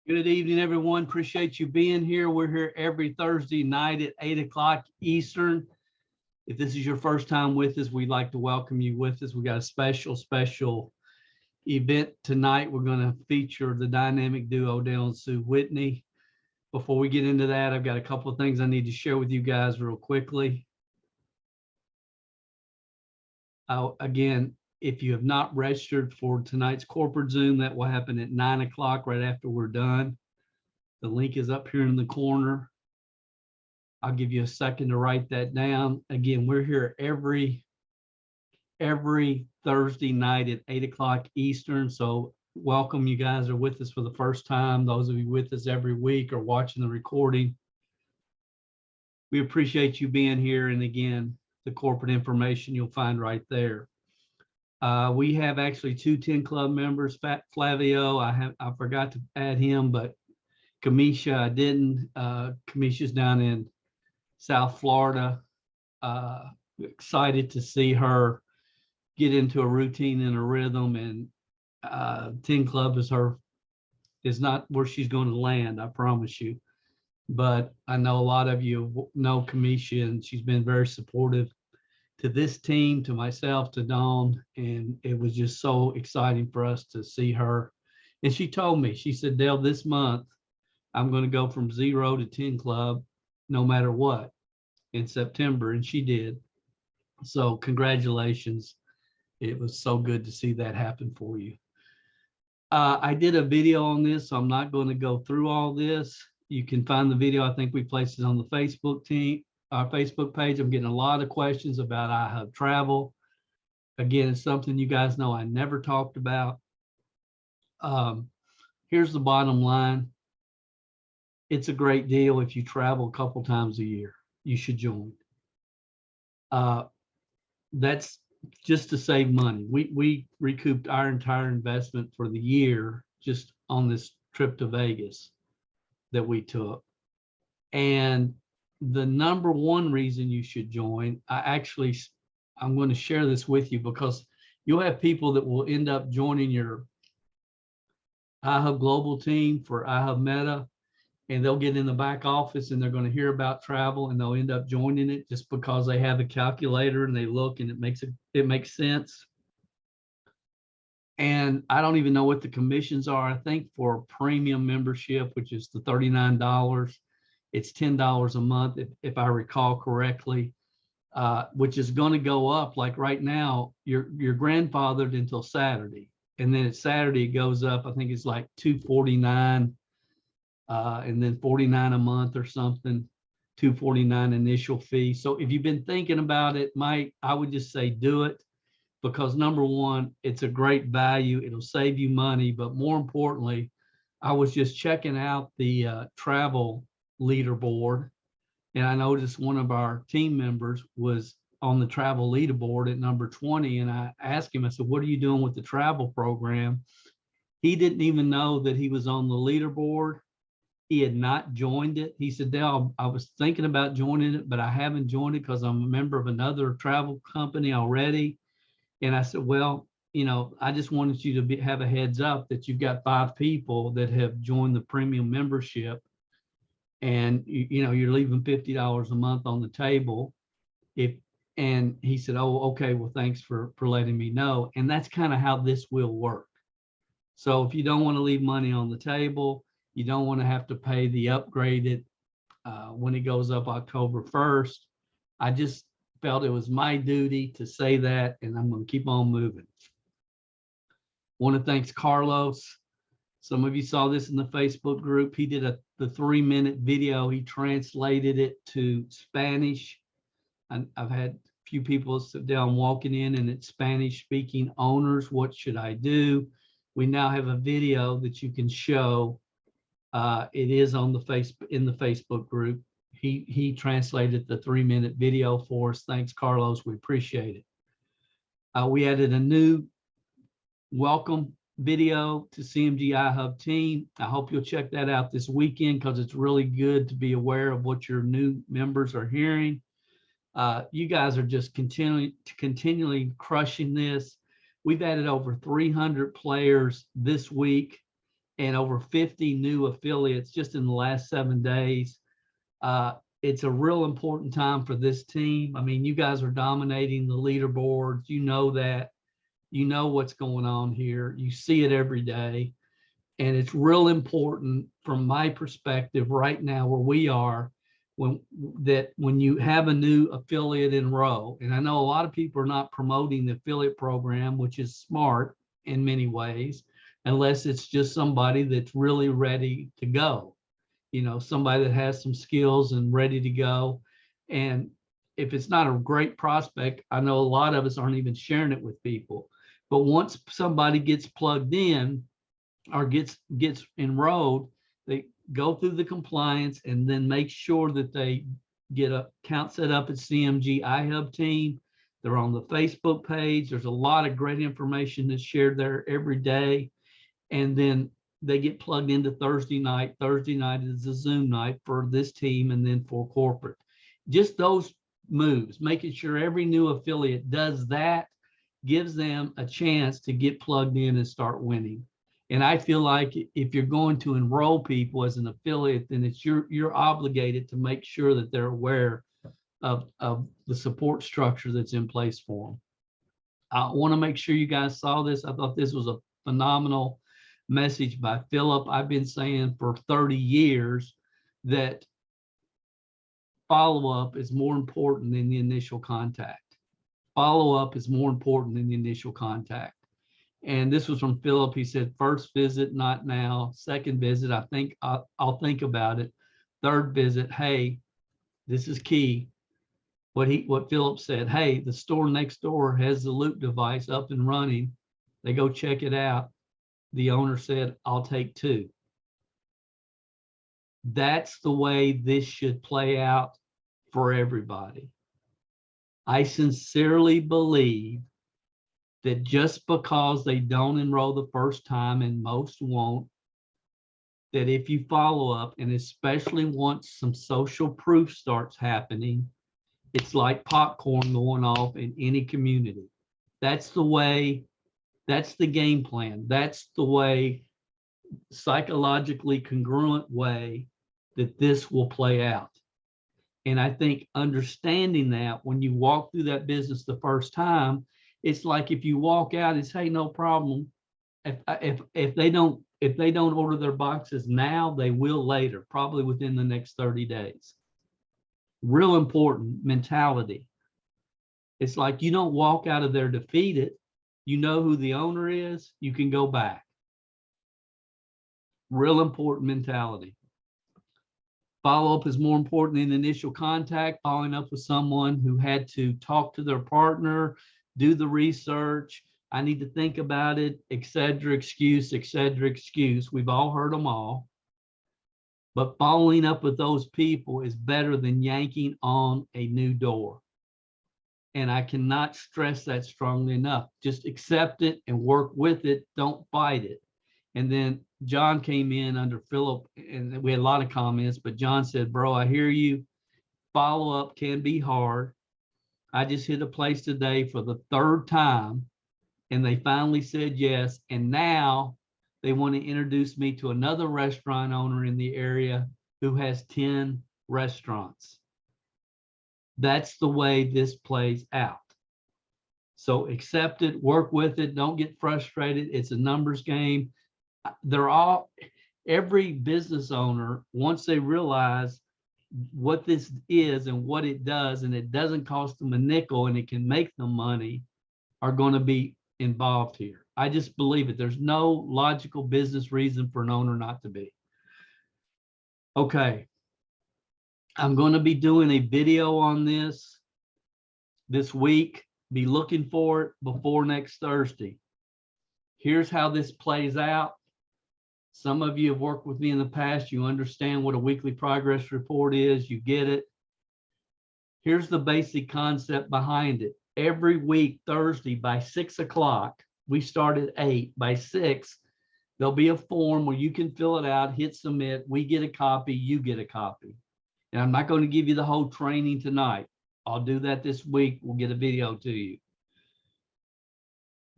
Good evening, everyone. Appreciate you being here. We're here every Thursday night at 8 o'clock Eastern. If this is your first time with us, we'd like to welcome you with us. We got a special event tonight. We're going to feature the dynamic duo Dale and Sue Whitney. Before we get into that, I've got a couple of things I need to share with you guys real quickly. Again, if you have not registered for tonight's corporate Zoom, that will happen at 9 o'clock right after we're done. The link is up here in the corner. I'll give you a second to write that down. Again, we're here every Thursday night at 8 o'clock Eastern. So welcome, you guys are with us for the first time. Those of you with us every week or watching the recording, we appreciate you being here. And again, the corporate information you'll find right there. We have actually 2 10 Club members. Flavio, I forgot to add him, but Kamisha, I didn't. Kamisha's down in South Florida. Excited to see her get into a routine and a rhythm, and 10 Club is not where she's going to land, I promise you. But I know a lot of you know Kamisha, and she's been very supportive to this team, to myself, to Dawn, and it was just so exciting for us to see her. And she told me, she said, Dale, this month I'm going to go from 0 to 10 Club no matter what in September, and she did. So congratulations. It was so good to see that happen for you. I did a video on this, so I'm not going to go through all this. You can find the video. I think we placed it on the Facebook team, our Facebook page. I'm getting a lot of questions about Ihub travel. Again, it's something you guys know I never talked about. Here's the bottom line. It's a great deal. If you travel a couple times a year, you should join. That's just to save money. We recouped our entire investment for the year just on this trip to Vegas that we took. And the number one reason you should join, I'm going to share this with you because you'll have people that will end up joining your Ihub Global team for Ihub Meta, and they'll get in the back office and they're going to hear about travel and they'll end up joining it just because they have a calculator and they look and it makes sense. And I don't even know what the commissions are. I think for a premium membership, which is the $39, it's $10 a month, if I recall correctly, which is going to go up. Like right now, you're grandfathered until Saturday. And then at Saturday, it goes up. I think it's like $249 and then $49 a month or something, $249 initial fee. So if you've been thinking about it, I would just say do it, because number one, it's a great value. It'll save you money. But more importantly, I was just checking out the travel leaderboard, and I noticed one of our team members was on the travel leaderboard at number 20. And I asked him, I said, what are you doing with the travel program? He didn't even know that he was on the leaderboard. He had not joined it. He said, Dale, I was thinking about joining it, but I haven't joined it because I'm a member of another travel company already. And I said, well, I just wanted you to have a heads up that you've got 5 people that have joined the premium membership, and you're leaving $50 a month on the table. And he said, oh, okay, well, thanks for letting me know. And that's kind of how this will work. So if you don't want to leave money on the table, you don't want to have to pay the upgraded when it goes up October 1st. I just felt it was my duty to say that, and I'm going to keep on moving. Want to thank Carlos. Some of you saw this in the Facebook group. He did the 3-minute video. He translated it to Spanish. And I've had a few people sit down walking in, and it's Spanish speaking owners. What should I do? We now have a video that you can show. It is on in the Facebook group. He translated the 3-minute video for us. Thanks, Carlos. We appreciate it. We added a new welcome video to CMG Ihub team. I hope you'll check that out this weekend, because it's really good to be aware of what your new members are hearing. You guys are just continually crushing this. We've added over 300 players this week. and over 50 new affiliates just in the last 7 days. It's a real important time for this team. I mean, you guys are dominating the leaderboards. You know that. You know what's going on here. You see it every day. And it's real important from my perspective right now where we are, when you have a new affiliate enroll, and I know a lot of people are not promoting the affiliate program, which is smart in many ways, unless it's just somebody that's really ready to go, somebody that has some skills and ready to go. And if it's not a great prospect, I know a lot of us aren't even sharing it with people. But once somebody gets plugged in or gets enrolled, they go through the compliance and then make sure that they get an account set up at CMG Ihub Team. They're on the Facebook page. There's a lot of great information that's shared there every day. And then they get plugged into Thursday night. Thursday night is a Zoom night for this team and then for corporate. Just those moves, making sure every new affiliate does that, gives them a chance to get plugged in and start winning. And I feel like if you're going to enroll people as an affiliate, then it's you're obligated to make sure that they're aware of the support structure that's in place for them. I want to make sure you guys saw this. I thought this was a phenomenal message by Philip. I've been saying for 30 years that follow-up is more important than the initial contact. Follow-up is more important than the initial contact. And this was from Philip. He said, first visit, not now. Second visit, I think I'll think about it. Third visit, hey, this is key. What Philip said, hey, the store next door has the loop device up and running. They go check it out. The owner said, I'll take 2. That's the way this should play out for everybody. I sincerely believe that just because they don't enroll the first time, and most won't, that if you follow up, and especially once some social proof starts happening, it's like popcorn going off in any community. That's the way, that's the game plan. That's the way, psychologically congruent way that this will play out. And I think understanding that when you walk through that business the first time, it's like if you walk out, it's, hey, no problem. If they don't order their boxes now, they will later, probably within the next 30 days. Real important mentality. It's like you don't walk out of there defeated. You know who the owner is, you can go back. Real important mentality. Follow-up is more important than initial contact. Following up with someone who had to talk to their partner, do the research, I need to think about it, etc., excuse, etc., excuse. We've all heard them all. But following up with those people is better than yanking on a new door. And I cannot stress that strongly enough. Just accept it and work with it. Don't fight it. And then John came in under Philip, and we had a lot of comments, but John said, bro, I hear you. Follow-up can be hard. I just hit a place today for the 3rd time, and they finally said yes. And now they want to introduce me to another restaurant owner in the area who has 10 restaurants. That's the way this plays out. So accept it, work with it, don't get frustrated. It's a numbers game. Every business owner, once they realize what this is and what it does, and it doesn't cost them a nickel and it can make them money, are going to be involved here. I just believe it. There's no logical business reason for an owner not to be. Okay. I'm going to be doing a video on this week. Be looking for it before next Thursday. Here's how this plays out. Some of you have worked with me in the past. You understand what a weekly progress report is. You get it. Here's the basic concept behind it. Every week, Thursday by 6 o'clock, we start at 8. By 6, there'll be a form where you can fill it out, hit submit. We get a copy, you get a copy. And I'm not going to give you the whole training tonight. I'll do that this week. We'll get a video to you.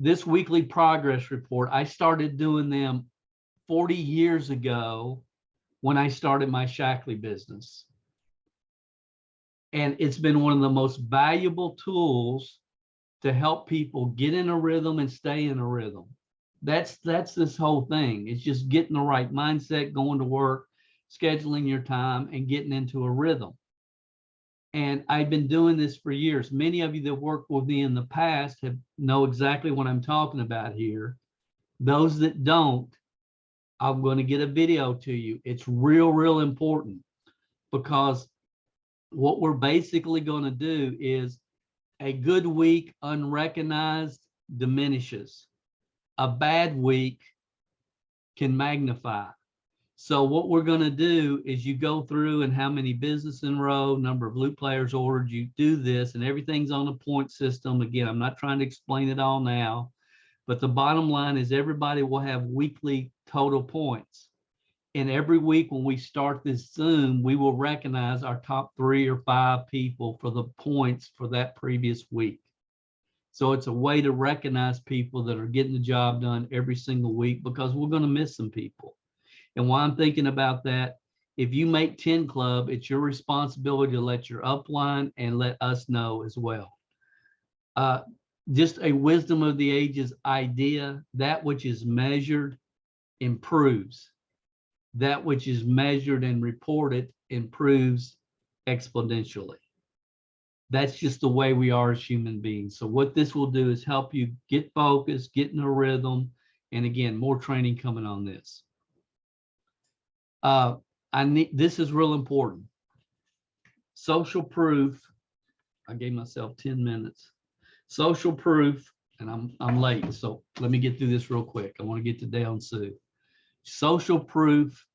This weekly progress report, I started doing them 40 years ago when I started my Shackley business. And it's been one of the most valuable tools to help people get in a rhythm and stay in a rhythm. That's this whole thing. It's just getting the right mindset, going to work, scheduling your time, and getting into a rhythm. And I've been doing this for years. Many of you that worked with me in the past know exactly what I'm talking about here. Those that don't, I'm going to get a video to you. It's real important, because what we're basically going to do is a good week unrecognized diminishes. A bad week can magnify. So what we're going to do is you go through and how many business in row, number of loop players ordered, you do this, and everything's on a point system. Again, I'm not trying to explain it all now, but the bottom line is everybody will have weekly total points. And every week when we start this Zoom, we will recognize our top 3 or 5 people for the points for that previous week. So it's a way to recognize people that are getting the job done every single week, because we're going to miss some people. And while I'm thinking about that, if you make 10 Club, it's your responsibility to let your upline and let us know as well. Just a wisdom of the ages idea: that which is measured improves. That which is measured and reported improves exponentially. That's just the way we are as human beings. So what this will do is help you get focused, get in a rhythm. And again, more training coming on this. This is real important. Social proof. I gave myself 10 minutes. Social proof, and I'm late, so let me get through this real quick. I want to get to Dale and Sue. Social proof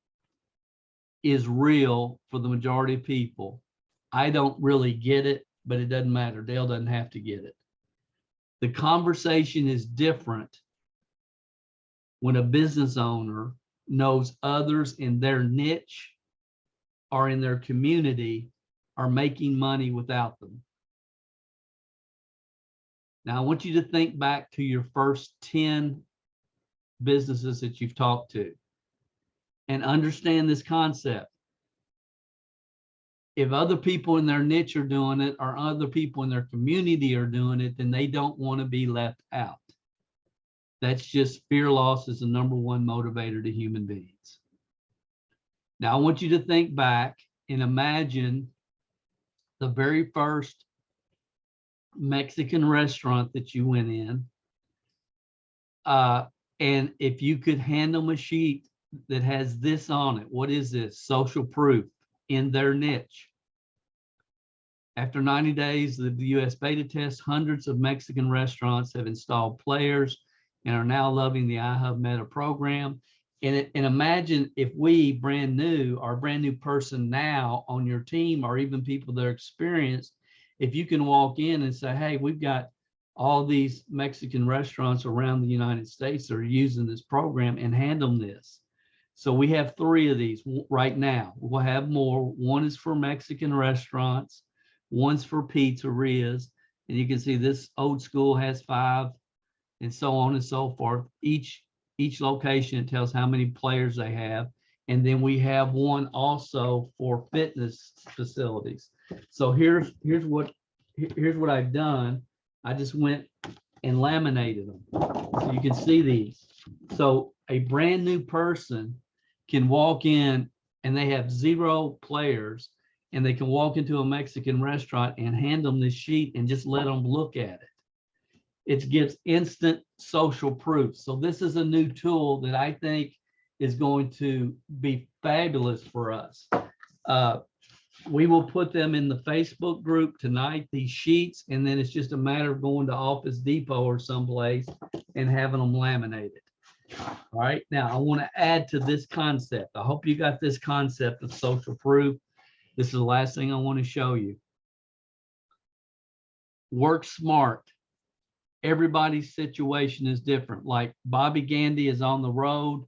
is real for the majority of people. I don't really get it, but it doesn't matter. Dale doesn't have to get it. The conversation is different when a business owner knows others in their niche or in their community are making money without them. Now, I want you to think back to your first 10 businesses that you've talked to and understand this concept. If other people in their niche are doing it, or other people in their community are doing it, then they don't want to be left out. That's just fear loss is the #1 motivator to human beings. Now, I want you to think back and imagine the very first Mexican restaurant that you went in. And if you could hand them a sheet that has this on it, what is this? Social proof in their niche. After 90 days of the US beta test, hundreds of Mexican restaurants have installed players and are now loving the Ihub Meta program. And imagine if we brand new person now on your team, or even people that are experienced, if you can walk in and say, hey, we've got all these Mexican restaurants around the United States that are using this program, and hand them this. So we have 3 of these right now. We'll have more. One is for Mexican restaurants, one's for pizzerias, and you can see this old school has 5, and so on and so forth. Each location tells how many players they have. And then we have one also for fitness facilities. So here's what I've done. I just went and laminated them. So you can see these. So a brand new person can walk in and they have 0 players, and they can walk into a Mexican restaurant and hand them this sheet and just let them look at it. It gives instant social proof. So this is a new tool that I think is going to be fabulous for us. We will put them in the Facebook group tonight, these sheets, and then it's just a matter of going to Office Depot or someplace and having them laminated. All right, now I want to add to this concept. I hope you got this concept of social proof. This is the last thing I want to show you. Work smart. Everybody's situation is different. Like Bobby Gandy is on the road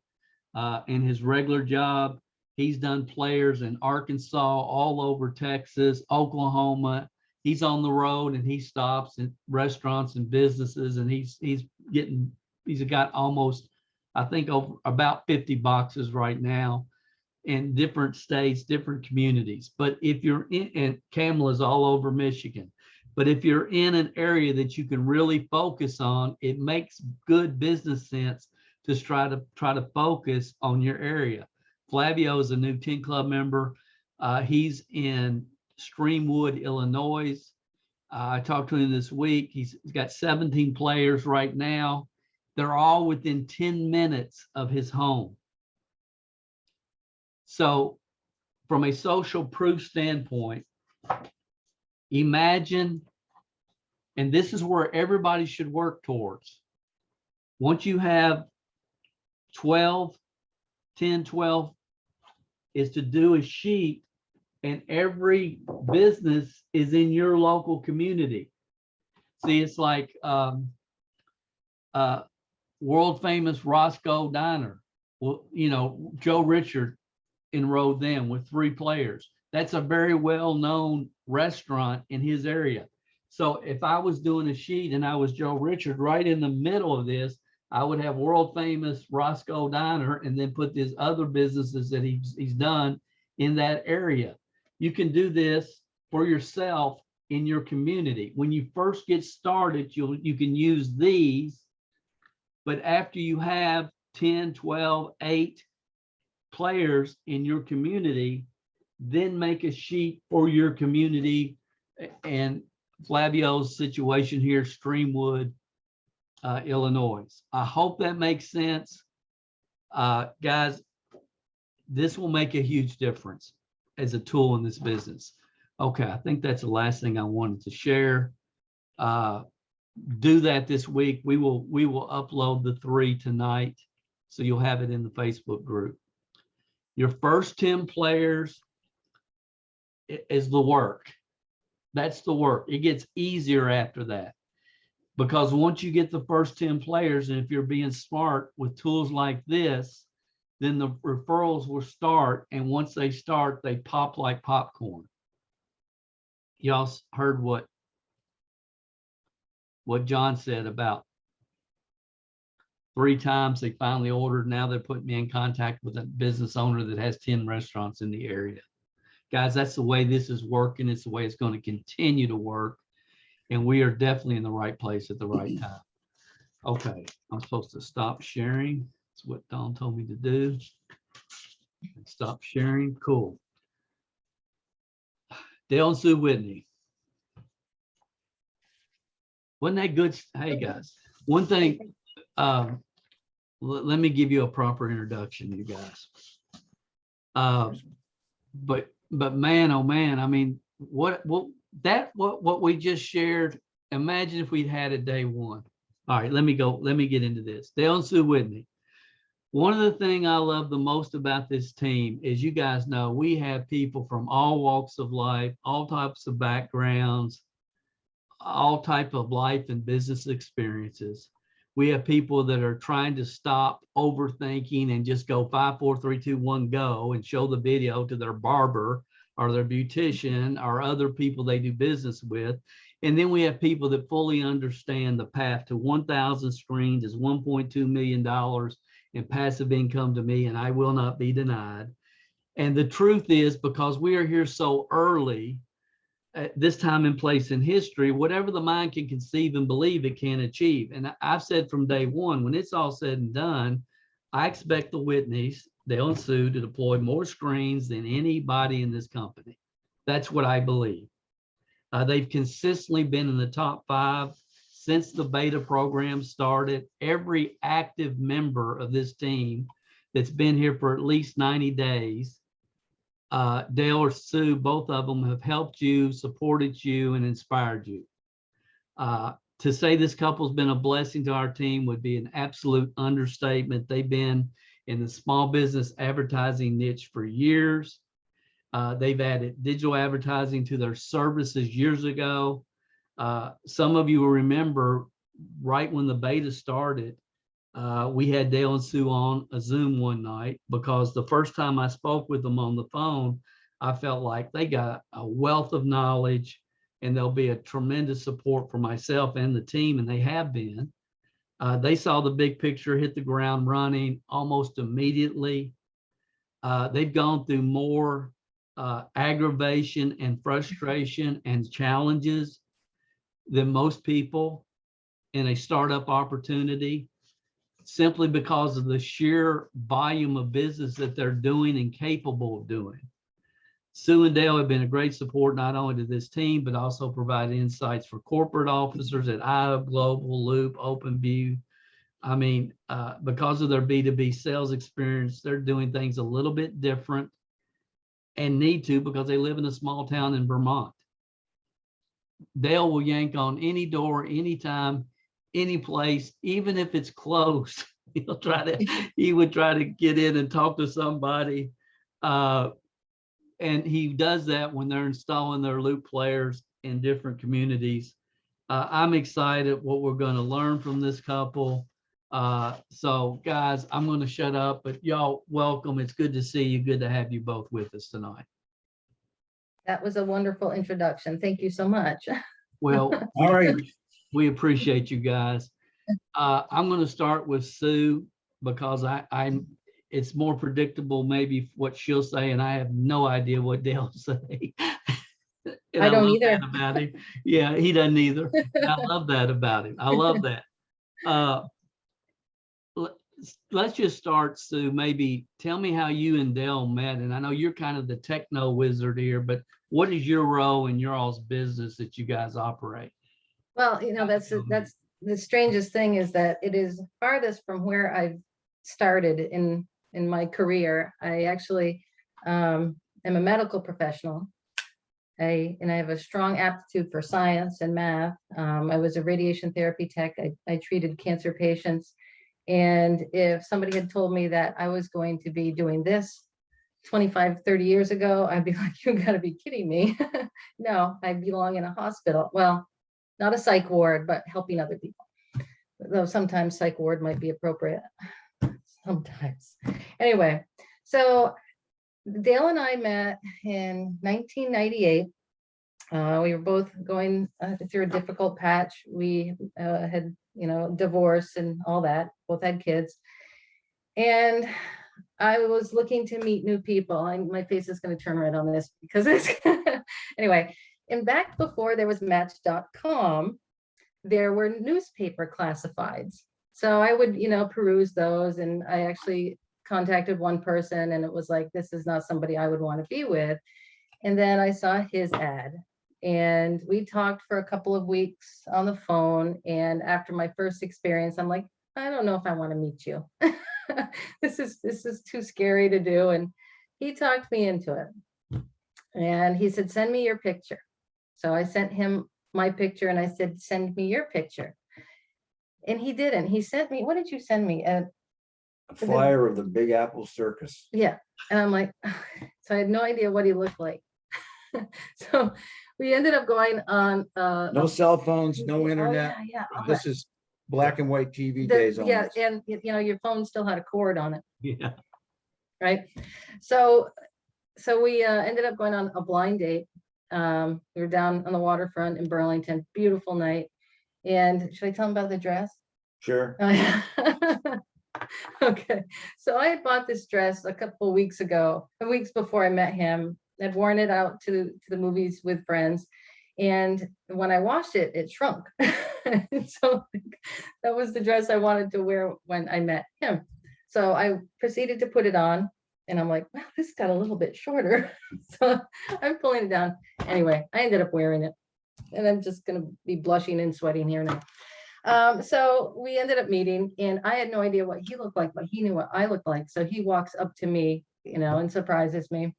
in his regular job. He's done players in Arkansas, all over Texas, Oklahoma. He's on the road and he stops at restaurants and businesses, and he's got almost I think over about 50 boxes right now in different states, different communities. But if you're in, and Camel is all over Michigan, but if you're in an area that you can really focus on, it makes good business sense to try to focus on your area. Flavio is a new 10 Club member. He's in Streamwood, Illinois. I talked to him this week. He's got 17 players right now. They're all within 10 minutes of his home. So from a social proof standpoint, imagine, and this is where everybody should work towards. Once you have 12, 10, 12, is to do a sheet, and every business is in your local community. See, it's like world famous Roscoe Diner. Well, you know, Joe Richard enrolled them with 3 players. That's a very well-known restaurant in his area. So if I was doing a sheet and I was Joe Richard, right in the middle of this, I would have world famous Roscoe Diner and then put these other businesses that he's done in that area. You can do this for yourself in your community. When you first get started, you can use these, but after you have 10, 12, 8 players in your community, then make a sheet for your community. And Flavio's situation here, Streamwood, Illinois. I hope that makes sense. Guys, this will make a huge difference as a tool in this business. Okay, I think that's the last thing I wanted to share. Do that this week. We will upload the 3 tonight, so you'll have it in the Facebook group. Your first 10 players is the work. That's the work. It gets easier after that, because once you get the first 10 players, and if you're being smart with tools like this, then the referrals will start. And once they start, they pop like popcorn. Y'all heard what John said about 3 times they finally ordered. Now they're putting me in contact with a business owner that has 10 restaurants in the area. Guys, that's the way this is working. It's the way it's going to continue to work. And we are definitely in the right place at the right time. Okay, I'm supposed to stop sharing. That's what Don told me to do. Stop sharing. Cool. Dale and Sue Whitney. Wasn't that good? Hey, guys, one thing. Let me give you a proper introduction, you guys. But man, oh man, I mean, what we just shared, imagine if we'd had it day one. All right, let me get into this. Dale and Sue Whitney. One of the things I love the most about this team is, you guys know, we have people from all walks of life, all types of backgrounds, all type of life and business experiences. We have people that are trying to stop overthinking and just go 5, 4, 3, 2, 1, go, and show the video to their barber or their beautician or other people they do business with. And then we have people that fully understand the path to 1,000 screens is $1.2 million in passive income to me, and I will not be denied. And the truth is, because we are here so early, at this time and place in history, whatever the mind can conceive and believe, it can achieve. And I've said from day one, when it's all said and done, I expect the Whitneys, Dale and Sue, to deploy more screens than anybody in this company. That's what I believe. They've consistently been in the top 5 since the beta program started. Every active member of this team that's been here for at least 90 days, Dale or Sue, both of them have helped you, supported you, and inspired you. To say this couple's been a blessing to our team would be an absolute understatement. They've been in the small business advertising niche for years. They've added digital advertising to their services years ago. Some of you will remember, right when the beta started, we had Dale and Sue on a Zoom one night, because the first time I spoke with them on the phone, I felt like they got a wealth of knowledge and they'll be a tremendous support for myself and the team, and they have been. They saw the big picture, hit the ground running almost immediately. They've gone through more aggravation and frustration and challenges than most people in a startup opportunity, simply because of the sheer volume of business that they're doing and capable of doing. Sue and Dale have been a great support, not only to this team, but also provide insights for corporate officers at Ihub Global, Loop, OpenView. I mean, because of their B2B sales experience, they're doing things a little bit different and need to, because they live in a small town in Vermont. Dale will yank on any door, anytime, any place, even if it's closed. He would try to get in and talk to somebody. And he does that when they're installing their Loop players in different communities. I'm excited what we're going to learn from this couple. So guys, I'm going to shut up, but y'all welcome. It's good to see you. Good to have you both with us tonight. That was a wonderful introduction. Thank you so much. Well, All right. we appreciate you guys. I'm going to start with Sue, because it's more predictable maybe what she'll say, and I have no idea what Dale will say. And I don't love either. that about him. Yeah, he doesn't either. And I love that about him. I love that. Let's just start, Sue. Maybe tell me how you and Dale met. And I know you're kind of the techno wizard here, but what is your role in your all's business that you guys operate? Well, you know, that's the strangest thing, is that it is farthest from where I've started in my career. I actually am a medical professional. I have a strong aptitude for science and math. I was a radiation therapy tech. I treated cancer patients. And if somebody had told me that I was going to be doing this 25, 30 years ago, I'd be like, you gotta be kidding me. No, I belong in a hospital. Well, not a psych ward, but helping other people. Though sometimes psych ward might be appropriate. Sometimes. Anyway, so Dale and I met in 1998. We were both going through a difficult patch. We had, divorce and all that, both had kids. And I was looking to meet new people. My face is going to turn red on this because it's, anyway, and back before there was Match.com, there were newspaper classifieds. So I would, peruse those, and I actually contacted one person, and it was like, this is not somebody I would want to be with. And then I saw his ad, and we talked for a couple of weeks on the phone. And after my first experience, I'm like, I don't know if I want to meet you. This is too scary to do. And he talked me into it. And he said, send me your picture. So I sent him my picture, and I said, send me your picture. And he didn't. He sent me, what did you send me? A flyer of the Big Apple Circus. Yeah. And I'm like, so I had no idea what he looked like. So we ended up going on. No cell phones, no internet. Oh, yeah. This is black and white TV days. Yeah. Almost. And your phone still had a cord on it. Yeah. Right. So we ended up going on a blind date. We were down on the waterfront in Burlington, beautiful night. And should I tell him about the dress? Sure. Okay. So I had bought this dress a couple of weeks ago, weeks before I met him. I'd worn it out to the movies with friends. And when I washed it, it shrunk. So that was the dress I wanted to wear when I met him. So I proceeded to put it on, and I'm like, wow, this got a little bit shorter. So I'm pulling it down. Anyway, I ended up wearing it, and I'm just going to be blushing and sweating here now. So we ended up meeting, and I had no idea what he looked like, but he knew what I looked like. So he walks up to me, and surprises me.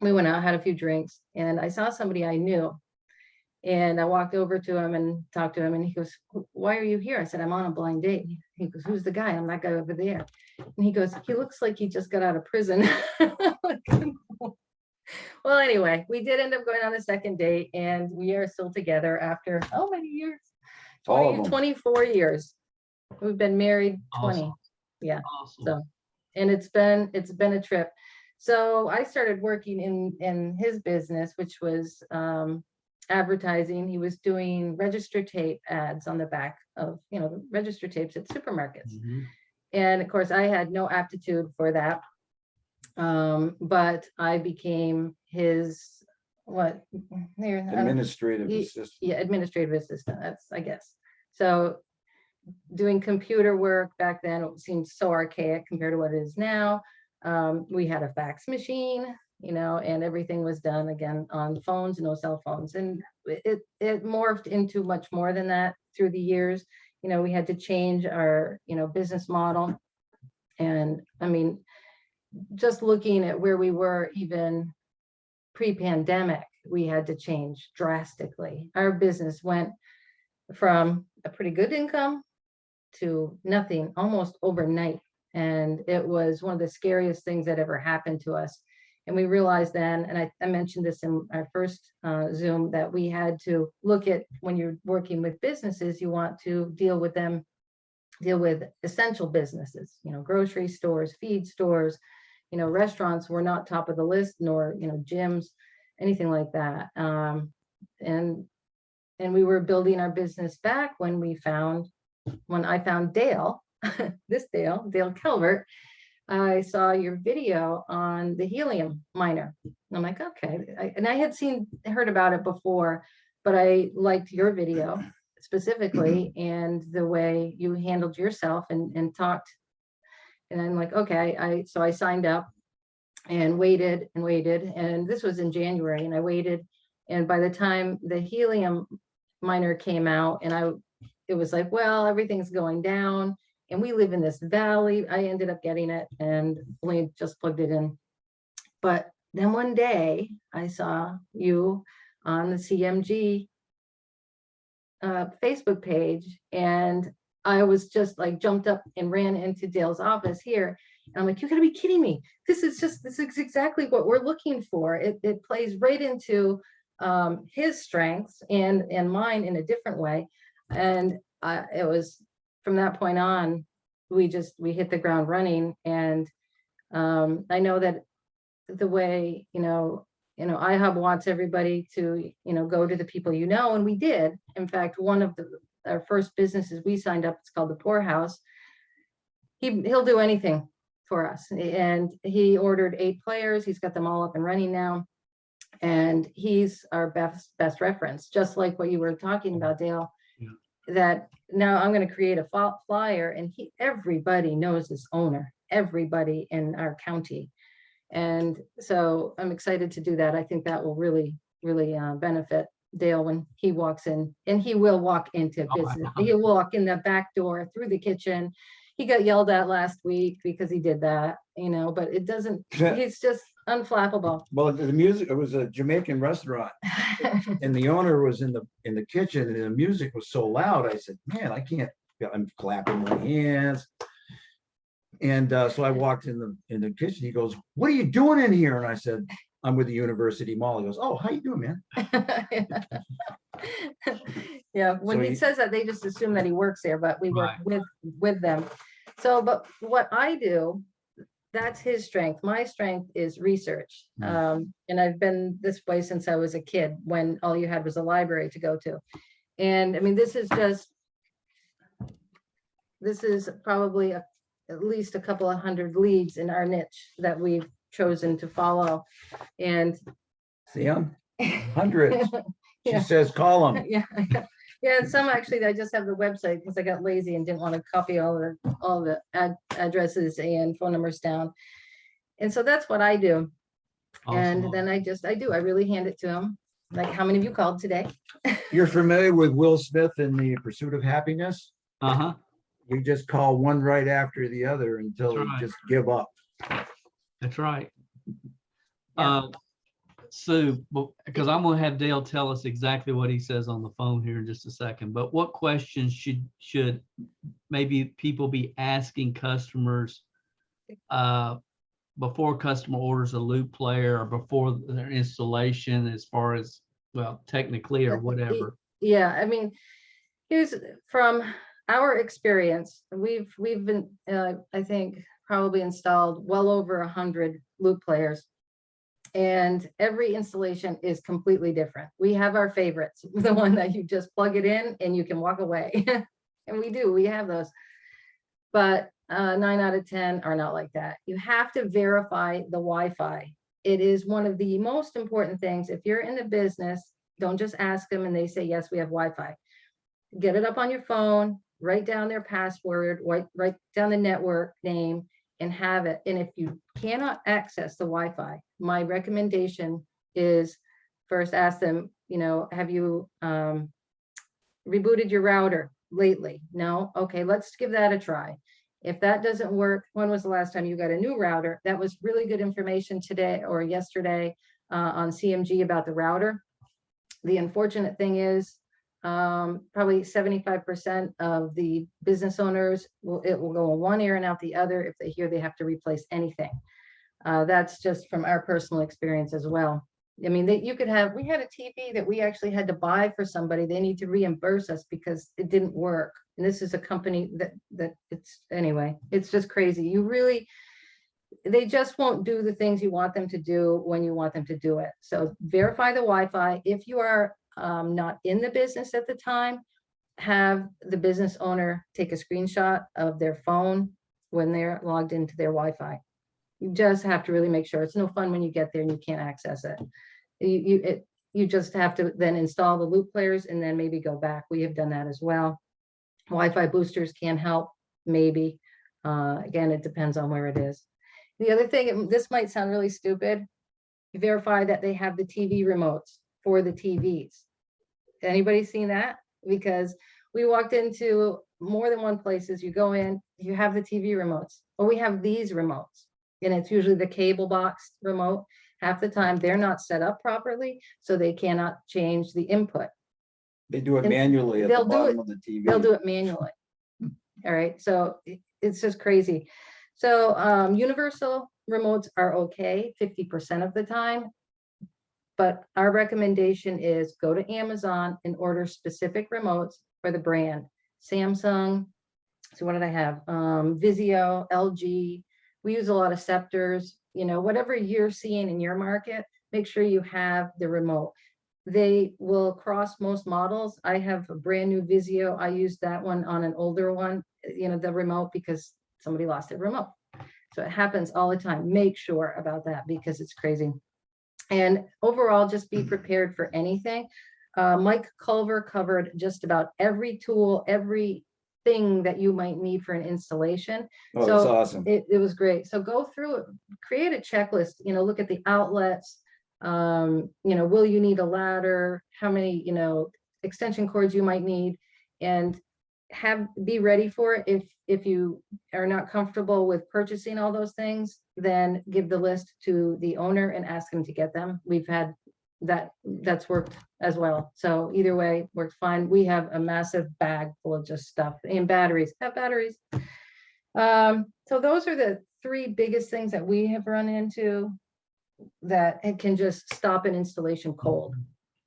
We went out, had a few drinks, and I saw somebody I knew. And I walked over to him and talked to him, and he goes, why are you here? I said, I'm on a blind date. He goes, who's the guy? I'm that guy over there. And he goes, he looks like he just got out of prison. Well, anyway, we did end up going on a second date, and we are still together after how many years? 24 years. We've been married 20. Awesome. Yeah. Awesome. So, and it's been a trip. So I started working in his business, which was advertising. He was doing register tape ads on the back of, the register tapes at supermarkets. And of course, I had no aptitude for that. But I became his, Administrative assistant. Yeah, administrative assistant, that's, I guess. So doing computer work back then, it seemed so archaic compared to what it is now. We had a fax machine, and everything was done again on phones, no cell phones. And it morphed into much more than that through the years. We had to change our, business model. And I mean, just looking at where we were even pre-pandemic, we had to change drastically. Our business went from a pretty good income to nothing almost overnight. And it was one of the scariest things that ever happened to us. And we realized then, and I mentioned this in our first Zoom, that we had to look at, when you're working with businesses, you want to deal with essential businesses, grocery stores, feed stores, restaurants were not top of the list, nor, gyms, anything like that. And we were building our business back when I found Dale, Dale Calvert. I saw your video on the helium miner. I'm like, okay. And I had heard about it before, but I liked your video specifically and the way you handled yourself and talked. And I'm like, okay, so I signed up and waited. And this was in January, and I waited. And by the time the helium miner came out, and it was like, well, everything's going down and we live in this valley. I ended up getting it and only just plugged it in. But then one day I saw you on the CMG Facebook page, and I was just like jumped up and ran into Dale's office here. And I'm like, you gotta be kidding me. This is exactly what we're looking for. It plays right into his strengths and mine in a different way. And it was from that point on, we hit the ground running. And I know that the way, Ihub wants everybody to, go to the people, and we did. In fact, one of our first businesses we signed up, it's called the Poorhouse. He'll do anything for us. And he ordered 8 players. He's got them all up and running now. And he's our best reference, just like what you were talking about, Dale. Yeah. That now I'm going to create a flyer, and everybody knows this owner, everybody in our county. And so I'm excited to do that. I think that will really, really benefit Dale when he walks in, and he will walk into business. He'll walk in the back door through the kitchen. He got yelled at last week because he did that, but it doesn't, he's just unflappable. Well, the music, it was a Jamaican restaurant and the owner was in the kitchen, and the music was so loud. I said, man, I'm clapping my hands. And so I walked in the kitchen. He goes, what are you doing in here? And I said, I'm with the University Mall. He goes, oh, how you doing, man? Yeah, when he says that, they just assume that he works there, but we work with them. So, but what I do, that's his strength. My strength is research. And I've been this way since I was a kid, when all you had was a library to go to. And I mean, this is probably at least a couple of hundred leads in our niche that we've chosen to follow. And see them? Hundreds. Yeah. She says, call them. Yeah. Yeah, and some actually, I just have the website because I got lazy and didn't want to copy all the addresses and phone numbers down. And so that's what I do. Awesome. And then I really hand it to them. Like, how many of you called today? You're familiar with Will Smith in The Pursuit of Happiness? Uh-huh. You just call one right after the other until you just give up. That's right. Yeah. Sue, because I'm going to have Dale tell us exactly what he says on the phone here in just a second, but what questions should maybe people be asking customers before customer orders a loop player or before their installation, as far as, well, technically or whatever? Yeah, I mean, here's from our experience, we've been, I think, probably installed well over 100 loop players. And every installation is completely different. We have our favorites, the one that you just plug it in and you can walk away. And we have those. But 9 out of 10 are not like that. You have to verify the Wi-Fi. It is one of the most important things. If you're in the business, don't just ask them and they say, yes, we have Wi-Fi. Get it up on your phone, write down their password, write down the network name, and have it. And if you cannot access the Wi-Fi, my recommendation is first ask them, have you rebooted your router lately? No? Okay, let's give that a try. If that doesn't work, when was the last time you got a new router? That was really good information today or yesterday on CMG about the router. The unfortunate thing is probably 75% of the business owners it will go in one ear and out the other if they hear they have to replace anything. That's just from our personal experience as well. I mean, we had a TV that we actually had to buy for somebody. They need to reimburse us because it didn't work. And this is a company it's just crazy. They just won't do the things you want them to do when you want them to do it. So verify the Wi-Fi. If you are not in the business at the time, have the business owner take a screenshot of their phone when they're logged into their Wi-Fi. You just have to really make sure. It's no fun when you get there and you can't access it. You just have to then install the loop players and then maybe go back. We have done that as well. Wi-Fi boosters can help, maybe. Again, it depends on where it is. The other thing, this might sound really stupid, verify that they have the TV remotes for the TVs. Anybody seen that? Because we walked into more than one places, you go in, you have the TV remotes, or we have these remotes, and it's usually the cable box remote. Half the time they're not set up properly, so they cannot change the input. They do it manually at the bottom of the TV. They'll do it manually. All right, so it's just crazy. So universal remotes are okay 50% of the time, but our recommendation is go to Amazon and order specific remotes for the brand. Samsung, so what did I have? Vizio, LG. We use a lot of Scepters. Whatever you're seeing in your market, make sure you have the remote. They will cross most models. I have a brand new Vizio. I used that one on an older one, the remote, because somebody lost their remote. So it happens all the time. Make sure about that because it's crazy. And overall, just be prepared for anything. Mike Culver covered just about every tool, everything that you might need for an installation. Oh, that's awesome. It was great. So go through it, create a checklist, look at the outlets. Will you need a ladder? How many, extension cords you might need, and be ready for it. If you are not comfortable with purchasing all those things, then give the list to the owner and ask him to get them. We've had that's worked as well. So either way worked fine. We have a massive bag full of just stuff, and batteries. So those are the three biggest things that we have run into that it can just stop an installation cold.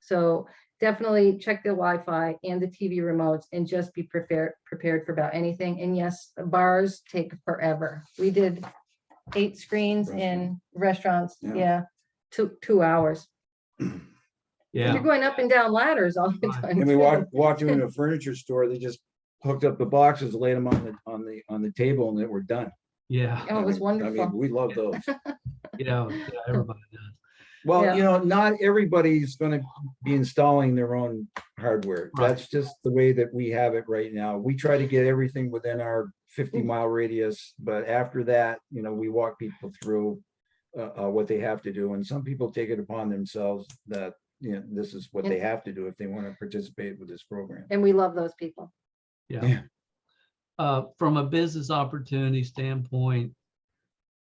So definitely check the Wi-Fi and the TV remotes and just be prepared for about anything. And yes, bars take forever. We did 8 screens in restaurants. Yeah. 2 hours. Yeah. You're going up and down ladders all the time. And we walked into a furniture store. They just hooked up the boxes, laid them on the table, and they were done. Yeah. Oh, it was wonderful. I mean, we love those. Everybody does. Well, not everybody's going to be installing their own hardware. Right. That's just the way that we have it right now. We try to get everything within our 50-mile radius, but after that, we walk people through what they have to do. And some people take it upon themselves that, this is what they have to do if they want to participate with this program. And we love those people. Yeah. From a business opportunity standpoint,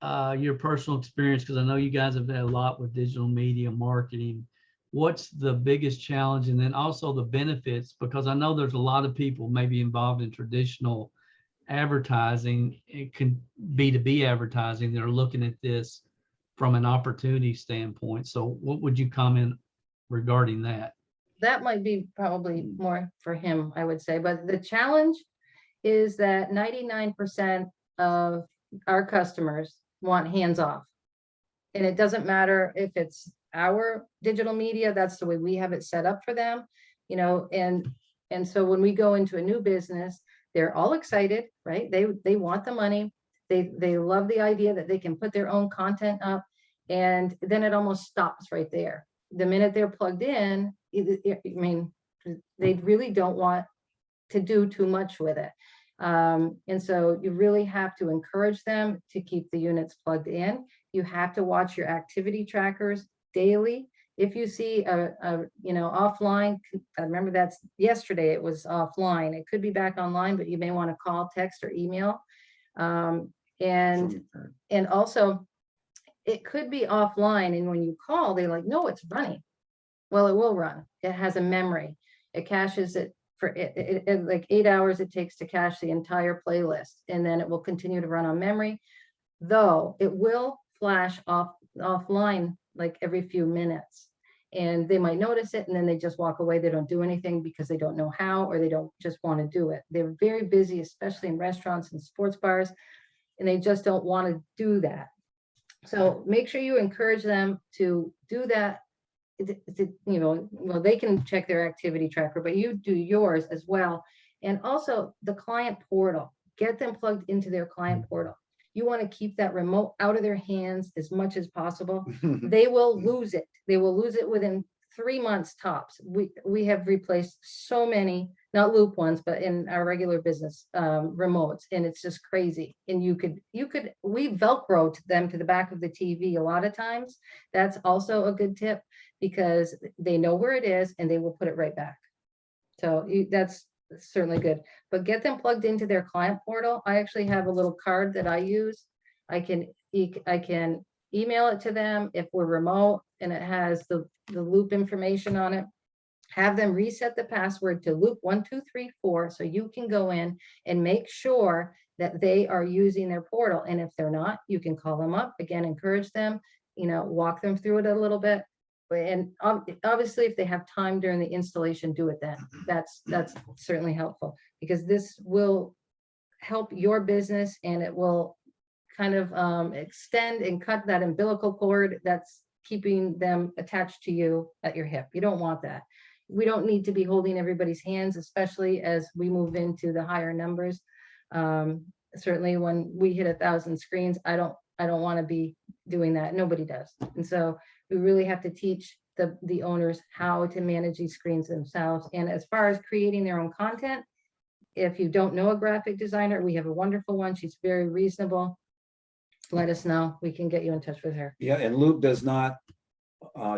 your personal experience, because I know you guys have had a lot with digital media marketing, what's the biggest challenge? And then also the benefits, because I know there's a lot of people maybe involved in traditional advertising, it can B2B advertising, that are looking at this from an opportunity standpoint. So what would you comment regarding that? That might be probably more for him, I would say. But the challenge is that 99% of our customers want hands off. And it doesn't matter if it's our digital media, that's the way we have it set up for them, and so when we go into a new business, they're all excited, right? They want the money. They love the idea that they can put their own content up, and then it almost stops right there. The minute they're plugged in, I mean, they really don't want to do too much with it. And so you really have to encourage them to keep the units plugged in. You have to watch your activity trackers daily. If you see offline, I remember that's yesterday, it was offline. It could be back online, but you may want to call, text, or email. And also it could be offline. And when you call, they're like, no, it's running. Well, it will run. It has a memory. It caches it for like 8 hours it takes to cache the entire playlist. And then it will continue to run on memory, though it will flash offline like every few minutes, and they might notice it and then they just walk away. They don't do anything because they don't know how, or they don't just want to do it. They're very busy, especially in restaurants and sports bars, and they just don't want to do that. So make sure you encourage them to do that. Well, they can check their activity tracker, but you do yours as well. And also the client portal, get them plugged into their client portal. You want to keep that remote out of their hands as much as possible. They will lose it. They will lose it within 3 months tops. We have replaced so many, not Loop ones, but in our regular business remotes, and it's just crazy. And we Velcro them to the back of the TV a lot of times. That's also a good tip, because they know where it is and they will put it right back. So that's certainly good, but get them plugged into their client portal. I actually have a little card that I use. I can email it to them if we're remote, and it has the Loop information on it. Have them reset the password to Loop 1234, so you can go in and make sure that they are using their portal. And if they're not, you can call them up again, encourage them, walk them through it a little bit. And obviously, if they have time during the installation, do it then. That's certainly helpful, because this will help your business, and it will kind of extend and cut that umbilical cord that's keeping them attached to you at your hip. You don't want that. We don't need to be holding everybody's hands, especially as we move into the higher numbers. Certainly when we hit 1,000 screens, I don't want to be doing that. Nobody does. And so we really have to teach the owners how to manage these screens themselves. And as far as creating their own content, if you don't know a graphic designer, we have a wonderful one. She's very reasonable. Let us know. We can get you in touch with her. Yeah, and Loop does not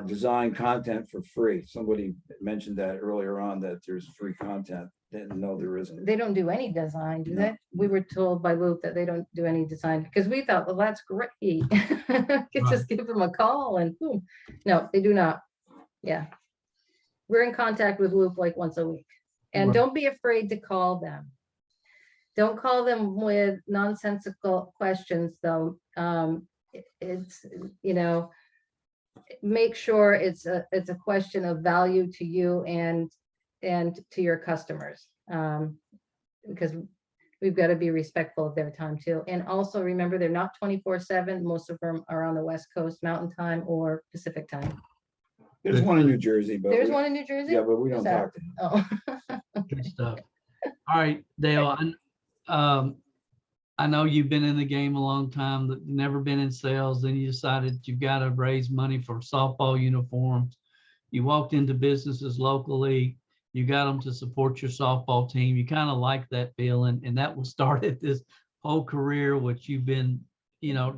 design content for free. Somebody mentioned that earlier on, that there's free content. No, there isn't. They don't do any design, do No. they? We were told by Loop that they don't do any design, because we thought, well, that's great. Just give them a call and boom. No, they do not. Yeah. We're in contact with Loop like once a week. And Right. don't be afraid to call them. Don't call them with nonsensical questions, though. It's, make sure it's a question of value to you and to your customers, because we've got to be respectful of their time too. And also remember, they're not 24/7. Most of them are on the West Coast, Mountain Time or Pacific Time. There's one in New Jersey, but There's one in New Jersey? yeah, but we Who's don't that? talk to him. Oh. Good stuff. All right, Dale, I know you've been in the game a long time, but never been in sales. Then you decided you've got to raise money for softball uniforms. You walked into businesses locally. You got them to support your softball team. You kind of like that feeling, and that was started this whole career, which you've been, a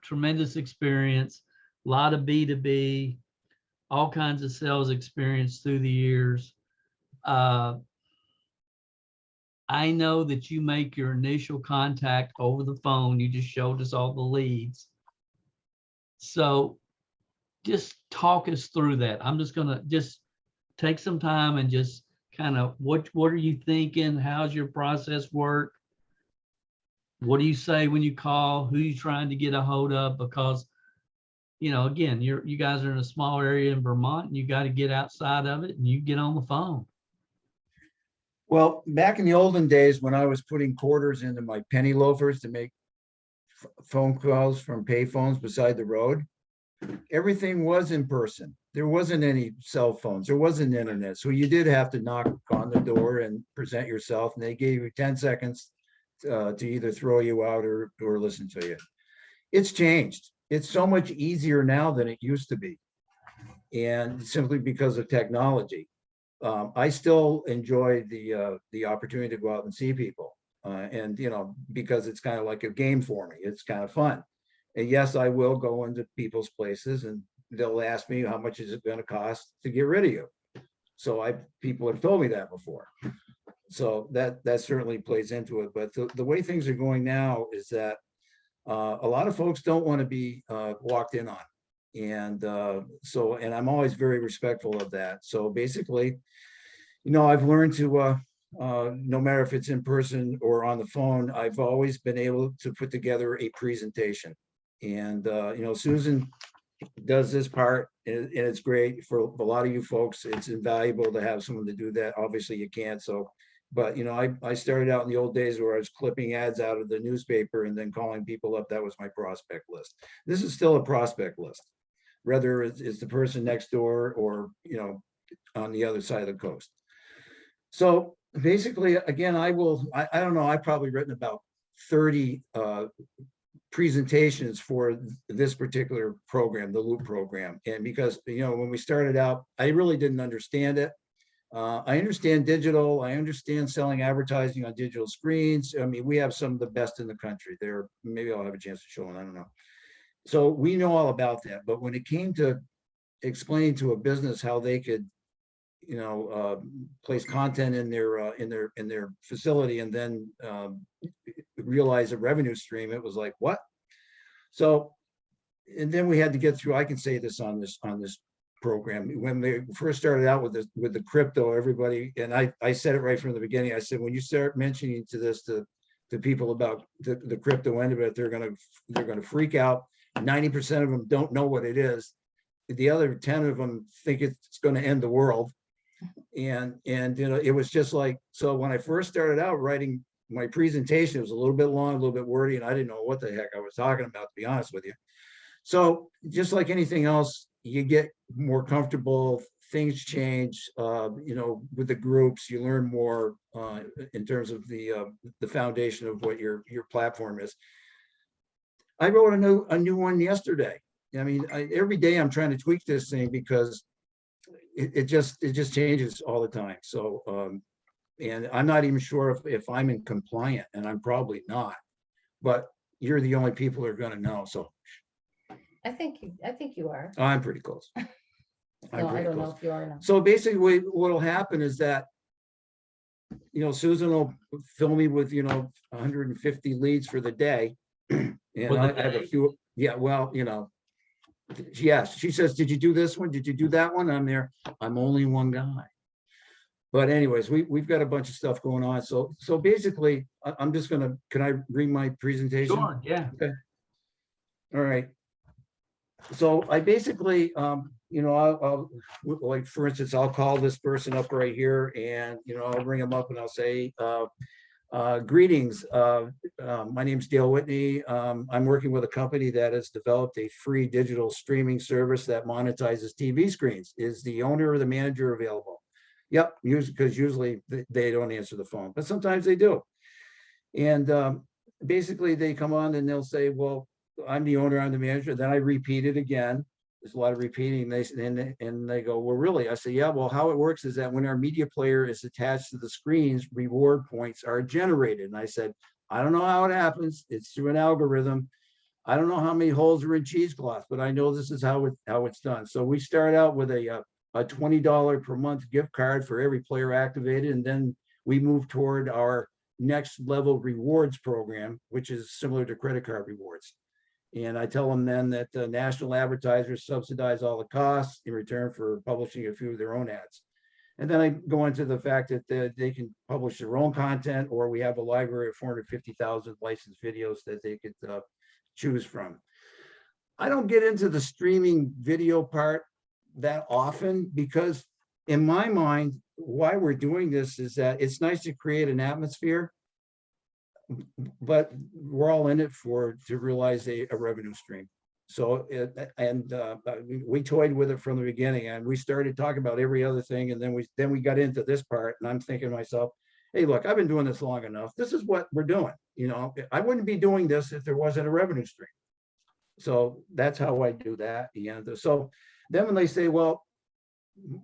tremendous experience, a lot of B2B, all kinds of sales experience through the years. I know that you make your initial contact over the phone. You just showed us all the leads. So just talk us through that. I'm just gonna take some time and just kind of, what are you thinking? How's your process work? What do you say when you call? Who are you trying to get a hold of? Because, again, you guys are in a small area in Vermont, and you got to get outside of it, and you get on the phone. Well, back in the olden days, when I was putting quarters into my penny loafers to make phone calls from payphones beside the road. Everything was in person. There wasn't any cell phones. There wasn't internet. So you did have to knock on the door and present yourself, and they gave you 10 seconds to either throw you out or listen to you. It's changed. It's so much easier now than it used to be. And simply because of technology. I still enjoy the opportunity to go out and see people. And, you know, because it's kind of like a game for me. It's kind of fun. And yes, I will go into people's places and they'll ask me how much is it going to cost to get rid of you. So people have told me that before. So that certainly plays into it. But the way things are going now is that a lot of folks don't want to be walked in on. And and I'm always very respectful of that. So basically, you know, I've learned to, no matter if it's in person or on the phone, I've always been able to put together a presentation. And, you know, Susan does this part and it's great for a lot of you folks. It's invaluable to have someone to do that. Obviously you can't. So, but, you know, I started out in the old days where I was clipping ads out of the newspaper and then calling people up. That was my prospect list. This is still a prospect list, whether it's the person next door or, you know, on the other side of the coast. So basically, again, I don't know, I've probably written about 30 presentations for this particular program, the Loop program. And because, you know, when we started out, I really didn't understand it. I understand digital. I understand selling advertising on digital screens. I mean, we have some of the best in the country there. Maybe I'll have a chance to show them, I don't know. So we know all about that. But when it came to explaining to a business how they could, you know, place content in their facility and then realize a revenue stream, it was like, what? So, and then we had to get through, I can say this on this program, when they first started out with the crypto, everybody, and I said it right from the beginning, I said, when you start mentioning to people about the crypto end of it, they're gonna freak out. 90% of them don't know what it is. The other 10 of them think it's going to end the world. And you know, it was just like, so when I first started out writing my presentation, it was a little bit long, a little bit wordy, and I didn't know what the heck I was talking about, to be honest with you. So just like anything else, you get more comfortable, things change, you know, with the groups, you learn more in terms of the foundation of what your platform is. I wrote a new one yesterday. I mean, every day I'm trying to tweak this thing because it just changes all the time. So, and I'm not even sure if I'm in compliant, and I'm probably not, but you're the only people who are going to know. So I think you are. I'm pretty close. No, I don't know if you are now. So basically what will happen is that, you know, Susan will fill me with, you know, 150 leads for the day. And I have a few, yeah, well, you know, yes, she says, did you do this one? Did you do that one? I'm there. I'm only one guy. But anyways, we've got a bunch of stuff going on. So basically, I'm just gonna, can I read my presentation? Sure, yeah. Okay. All right. So I basically, you know, I'll like, for instance, I'll call this person up right here and, you know, I'll bring them up and I'll say, greetings. My name's Dale Whitney. I'm working with a company that has developed a free digital streaming service that monetizes TV screens. Is the owner or the manager available? Yep, because usually they don't answer the phone, but sometimes they do. And basically they come on and they'll say, well, I'm the owner, I'm the manager. Then I repeat it again. There's a lot of repeating. And they go, well, really? I say, yeah, well, how it works is that when our media player is attached to the screens, reward points are generated. And I said, I don't know how it happens. It's through an algorithm. I don't know how many holes are in cheesecloth, but I know this is how it's done. So we start out with a $20 per month gift card for every player activated. And then we move toward our next level rewards program, which is similar to credit card rewards. And I tell them then that the national advertisers subsidize all the costs in return for publishing a few of their own ads. And then I go into the fact that they can publish their own content, or we have a library of 450,000 licensed videos that they could choose from. I don't get into the streaming video part that often because in my mind, why we're doing this is that it's nice to create an atmosphere. but we're all in it to realize a revenue stream. So, we toyed with it from the beginning, and we started talking about every other thing. And then we got into this part, and I'm thinking to myself, hey, look, I've been doing this long enough. This is what we're doing. You know, I wouldn't be doing this if there wasn't a revenue stream. So that's how I do that. And so then when they say, well,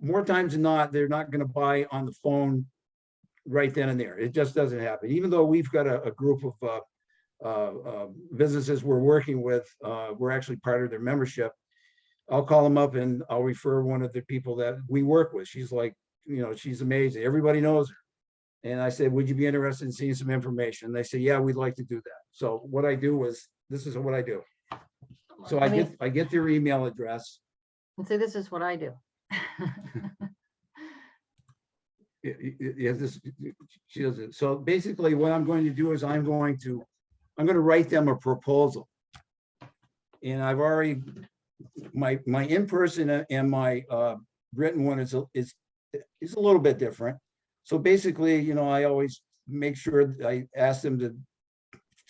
more times than not, they're not going to buy on the phone right then and there. It just doesn't happen. Even though we've got a group of businesses we're working with, we're actually part of their membership. I'll call them up and I'll refer one of the people that we work with. She's like, you know, she's amazing. Everybody knows her. And I said, would you be interested in seeing some information? They say, yeah, we'd like to do that. So what I do is, this is what I do. So I get their email address. And say, this is what I do. Yeah, she does it. So basically what I'm going to do is I'm going to write them a proposal. And I've already, my in-person and my written one is a little bit different. So basically, you know, I always make sure I ask them to,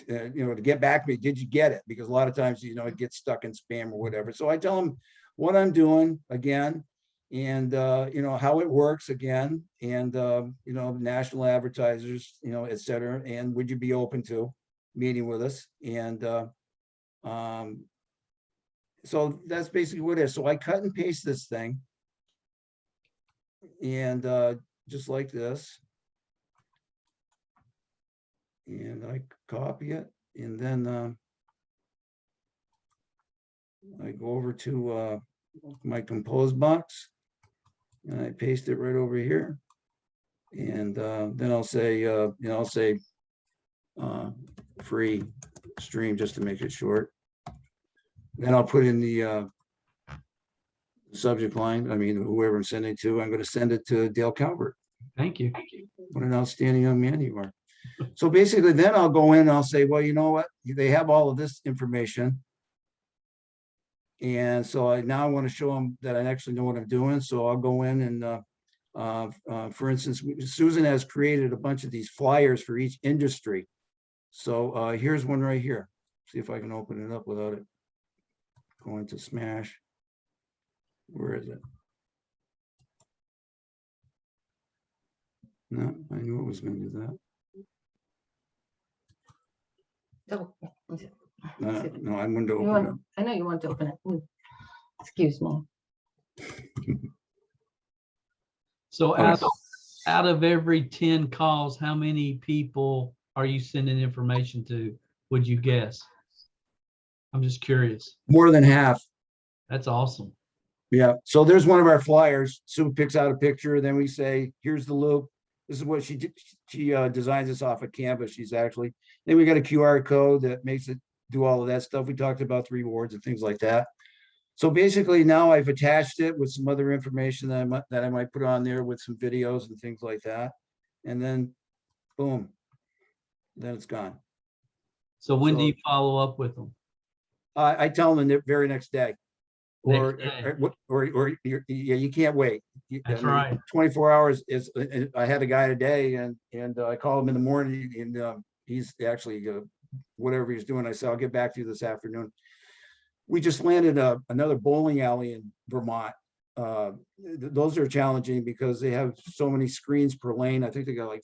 you know, to get back to me. Did you get it? Because a lot of times, you know, it gets stuck in spam or whatever. So I tell them what I'm doing again, and you know, how it works again, and you know, national advertisers, you know, et cetera. And would you be open to meeting with us? And so that's basically what it is. So I cut and paste this thing, and just like this, and I copy it, and then I go over to my compose box, and I paste it right over here. And then I'll say, you know, I'll say free stream, just to make it short. Then I'll put in the subject line. I mean, whoever I'm sending to, I'm going to send it to Dale Calvert. Thank you. What an outstanding young man you are. So basically, then I'll go in and I'll say, well, you know what? They have all of this information. And so I now want to show them that I actually know what I'm doing. So I'll go in and, for instance, Susan has created a bunch of these flyers for each industry. So here's one right here. See if I can open it up without it going to smash. Where is it? No, I knew it was going to do that. Oh, No, I'm going to open it. I know you want to open it. Excuse me. So Okay. out of every 10 calls, how many people are you sending information to, would you guess? I'm just curious. More than half. That's awesome. Yeah. So there's one of our flyers. Sue picks out a picture. Then we say, here's the loop. This is what she designs this off of Canvas. She's actually, then we got a QR code that makes it do all of that stuff. We talked about the rewards and things like that. So basically now I've attached it with some other information that I might put on there with some videos and things like that. And then boom, then it's gone. So when do you follow up with them? I tell them the very next day. Or Next yeah, you can't wait. That's right. 24 hours is. I had a guy today, and I called him in the morning, and he's actually whatever he's doing. I said, I'll get back to you this afternoon. We just landed another bowling alley in Vermont. Those are challenging because they have so many screens per lane. I think they got like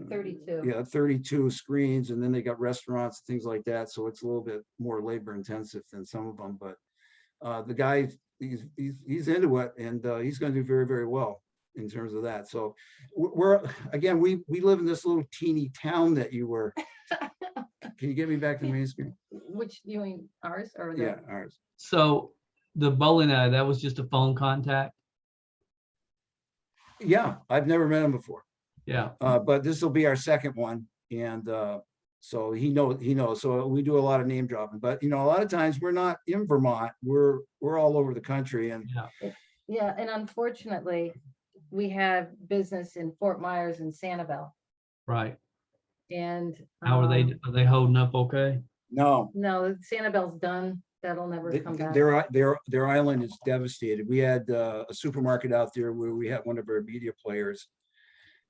32. Yeah, 32 screens, and then they got restaurants, things like that. So it's a little bit more labor intensive than some of them, but the guy, he's into it, and he's going to do very, very well in terms of that. So we're again, we live in this little teeny town that you were. Can you get me back to the main screen? Which, you mean ours or the? Yeah, ours. So the bowling alley, that was just a phone contact? Yeah, I've never met him before. Yeah. But this will be our second one, and so he knows. So we do a lot of name dropping, but you know, a lot of times we're not in Vermont. We're all over the country, and yeah, and unfortunately, we have business in Fort Myers and Sanibel. Right. And how are they holding up okay? No, Sanibel's done. That'll never come back. Their island is devastated. We had a supermarket out there where we had one of our media players,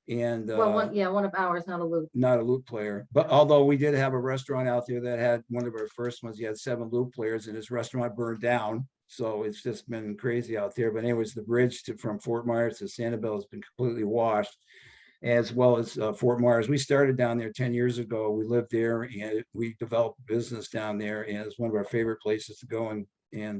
And Well, one of ours, not a loop. not a loop player, but although we did have a restaurant out there that had one of our first ones, he had 7 loop players and his restaurant burned down. So it's just been crazy out there. But anyways, the bridge from Fort Myers to Sanibel has been completely washed, as well as Fort Myers. We started down there 10 years ago. We lived there and we developed business down there, and it's one of our favorite places to go and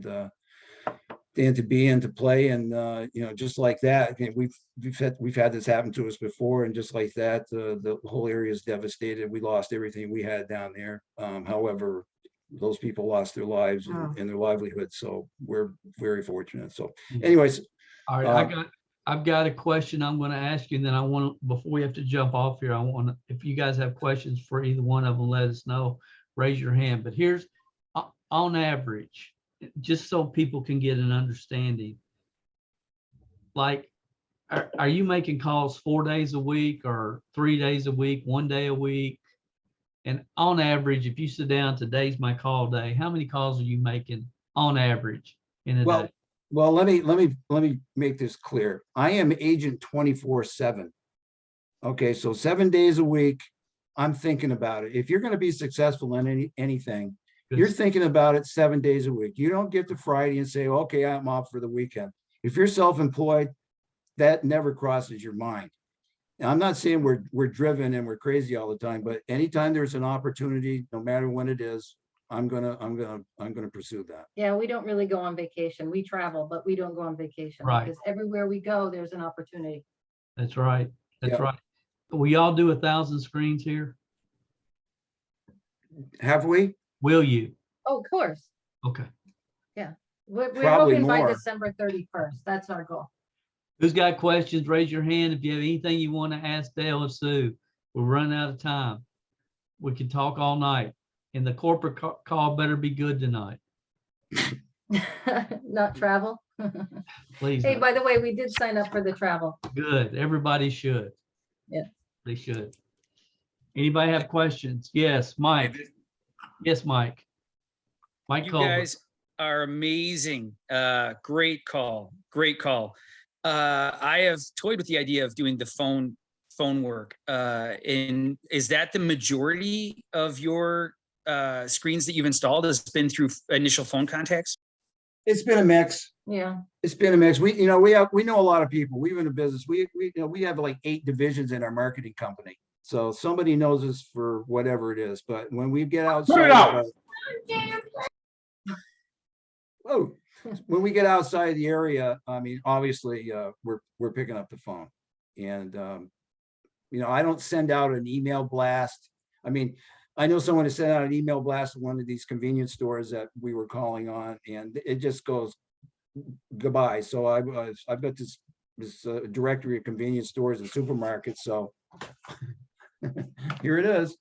to be and to play. And just like that, we've had this happen to us before, and just like that, the whole area is devastated. We lost everything we had down there. However, those people lost their lives and their livelihood, so we're very fortunate. So anyways, All right, I've got a question I'm going to ask you, and then I want to, before we have to jump off here, I want to, if you guys have questions for either one of them, let us know, raise your hand. But here's, on average, just so people can get an understanding, like, are you making calls 4 days a week or 3 days a week, 1 day a week? And on average, if you sit down, today's my call day, how many calls are you making on average in a day? Well, let me make this clear. I am agent 24/7. Okay, so 7 days a week, I'm thinking about it. If you're going to be successful in anything, you're thinking about it 7 days a week. You don't get to Friday and say, okay, I'm off for the weekend. If you're self-employed, that never crosses your mind. Now, I'm not saying we're driven and we're crazy all the time, but anytime there's an opportunity, no matter when it is, I'm gonna pursue that. Yeah, we don't really go on vacation. We travel, but we don't go on vacation. Right. Because everywhere we go, there's an opportunity. That's right. That's Yeah. right. We all do 1,000 screens here. Have we? Will you? Oh, of course. Okay. We're Probably hoping by more. December 31st. That's our goal. Who's got questions? Raise your hand. If you have anything you want to ask Dale or Sue, we're running out of time. We can talk all night. And the corporate call better be good tonight. Not travel. Please. Hey, no. by the way, we did sign up for the travel. Good. Everybody should. Yeah. They should. Anybody have questions? Yes, Mike. Yes, Mike. Mike You Culver. guys are amazing. Great call. Great call. I have toyed with the idea of doing the phone work. And is that the majority of your screens that you've installed has been through initial phone contacts? It's been a mix. Yeah. It's been a mix. We know a lot of people. We've been in business. We have like 8 divisions in our marketing company. So somebody knows us for whatever it is. But when we get outside, when we get outside the area, I mean, obviously, we're picking up the phone, and I don't send out an email blast. I mean, I know someone has sent out an email blast to one of these convenience stores that we were calling on, and it just goes goodbye. So I've got this directory of convenience stores and supermarkets. So here it is.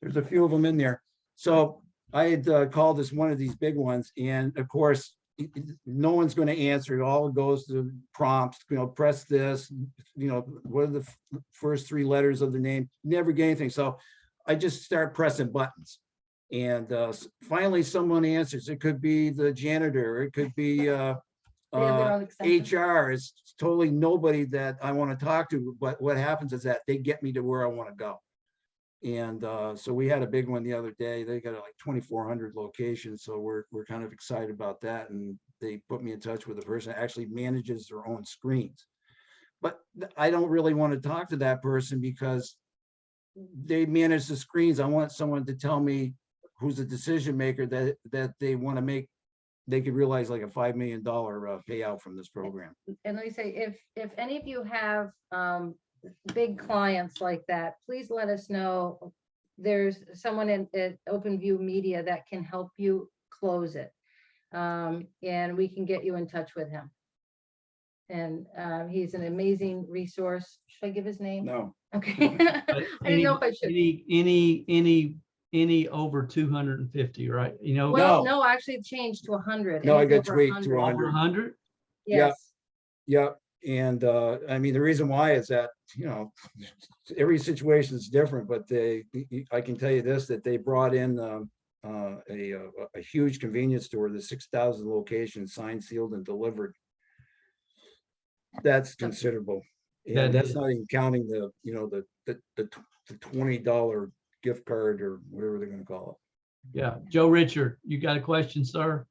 There's a few of them in there. So I had called this one of these big ones, and of course, no one's going to answer. It all goes to prompts, press this, what are the first 3 letters of the name? Never get anything. So I just start pressing buttons. And finally someone answers. It could be the janitor. It could be HR. It's totally nobody that I want to talk to. But what happens is that they get me to where I want to go. And so we had a big one the other day. They got like 2,400 locations. So we're kind of excited about that. And they put me in touch with a person that actually manages their own screens. But I don't really want to talk to that person because they manage the screens. I want someone to tell me who's the decision maker that they want to make. They could realize like a $5 million payout from this program. And let me say, if any of you have big clients like that, please let us know. There's someone at OpenView Media that can help you close it, and we can get you in touch with him. And he's an amazing resource. Should I give his name? No. Okay. I didn't know if I should. Any over 250, right? Well, no, actually it changed to 100. No, I got Over tweaked to 100. Over 100. Yes. Yep. And I mean, the reason why is that, every situation is different, but I can tell you this, that they brought in a huge convenience store, the 6,000 locations, signed, sealed, and delivered. That's considerable. Yeah, That that's is. not even counting the, you know, the $20 gift card or whatever they're gonna call Yeah. Joe Richard, you got a question, sir?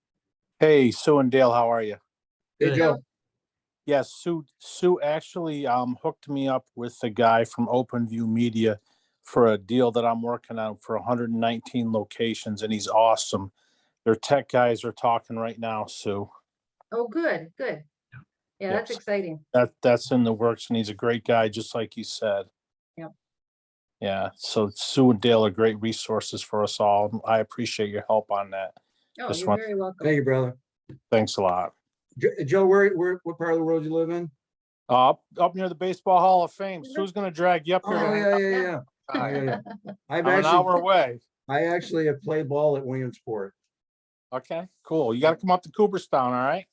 Hey, Sue and Dale, how are you? it. Hey, Good. Joe, Yes, Sue actually hooked me up with a guy from OpenView Media for a deal that I'm working on for 119 locations, and he's awesome. Their tech guys are talking right now, Sue. Oh, good, good. Yeah, that's Yes. exciting. That's in the works, and he's a great guy, just like you said. Yep. Yeah, so Sue and Dale are great resources for us all. I appreciate your help on that. Oh, Just you're want, very welcome. thank you, brother. thanks a lot. Joe, what part of the world you live in? Up near the Baseball Hall of Fame. Sue's gonna drag you up here. Oh, to hang yeah, out. yeah, yeah. Uh, Yeah, yeah. I'm an hour away. I actually have played ball at Williamsport. Okay, cool. You got to come up to Cooperstown, all right?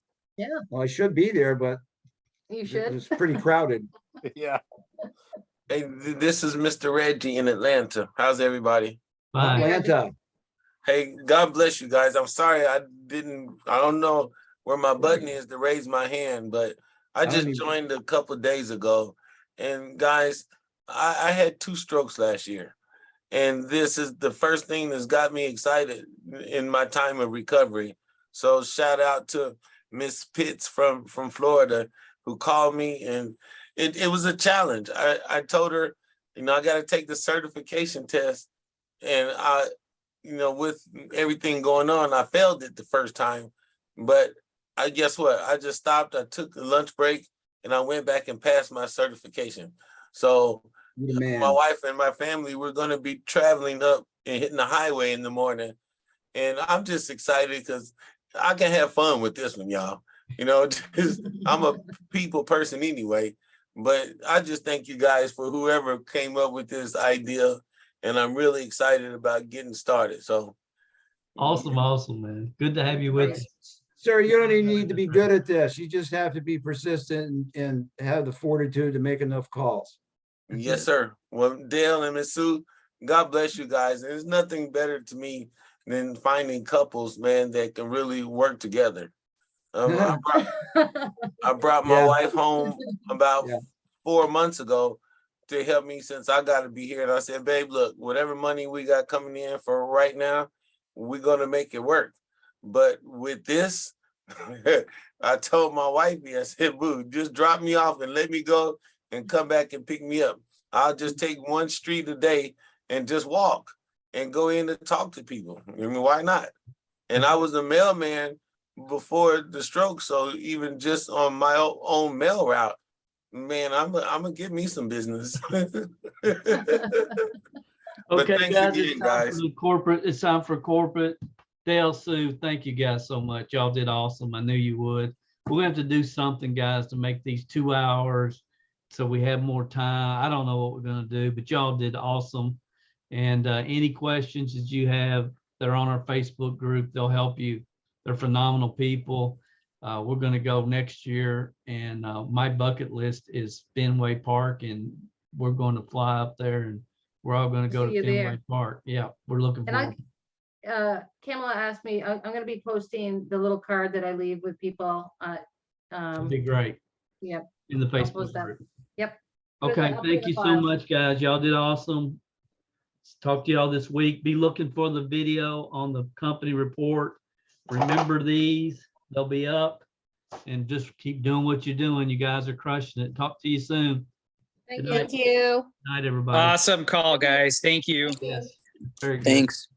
Well, I should be there, but You it should. was pretty crowded. Yeah. Hey, this is Mr. Reggie in Atlanta. How's everybody? Fine. Atlanta. Hey, God bless you guys. I'm sorry I don't know where my button is to raise my hand, but I don't just even- joined a couple of days ago. And guys, I had 2 strokes last year. And this is the first thing that's got me excited in my time of recovery. So shout out to Miss Pitts from Florida who called me, and it was a challenge. I told her, you know, I got to take the certification test, and with everything going on, I failed it the first time, but I guess what? I just stopped. I took a lunch break and I went back and passed my certification. So You're the man. my wife and my family, we're going to be traveling up and hitting the highway in the morning. And I'm just excited because I can have fun with this one, y'all. You know, I'm a people person anyway, but I just thank you guys for whoever came up with this idea. And I'm really excited about getting started. So Awesome, man. Good to have you with us. Sir, you don't even need to be good at this. You just have to be persistent and have the fortitude to make enough calls. yes, sir. Well, Dale and Miss Sue, God bless you guys. There's nothing better to me than finding couples, man, that can really work together. I brought my Yeah. wife home about Yeah. 4 months ago to help me since I got to be here. And I said, babe, look, whatever money we got coming in for right now, we're going to make it work. But with this, I told my wife, I said, boo, just drop me off and let me go and come back and pick me up. I'll just take one street a day and just walk and go in and talk to people. I mean, why not? And I was a mailman before the stroke. So even just on my own mail route, man, I'm gonna give me some business. But Okay, thanks guys, again, it's time for guys. the corporate. It's time for corporate. Dale, Sue, thank you guys so much. Y'all did awesome. I knew you would. We're gonna have to do something, guys, to make these 2 hours so we have more time. I don't know what we're gonna do, but y'all did awesome. And any questions that you have, they're on our Facebook group. They'll help you. They're phenomenal people. We're gonna go next year, and my bucket list is Fenway Park, and we're going to fly up there, and we're all gonna go See to you Fenway there. Park. Yeah, we're looking And I- forward. Kamala asked me, I'm gonna be posting the little card that I leave with people. It'd be great. Yep. In the I'll Facebook post that. group. Yep. Put it- Okay, I'll put it thank in you the so file. much, guys. Y'all did awesome. Talk to y'all this week. Be looking for the video on the company report. Remember these, they'll be up, and just keep doing what you're doing. You guys are crushing it. Talk to you soon. Thank Good you. night. Thank you. Night, everybody. Awesome call, guys. Thank you. Yes, very good. Thanks.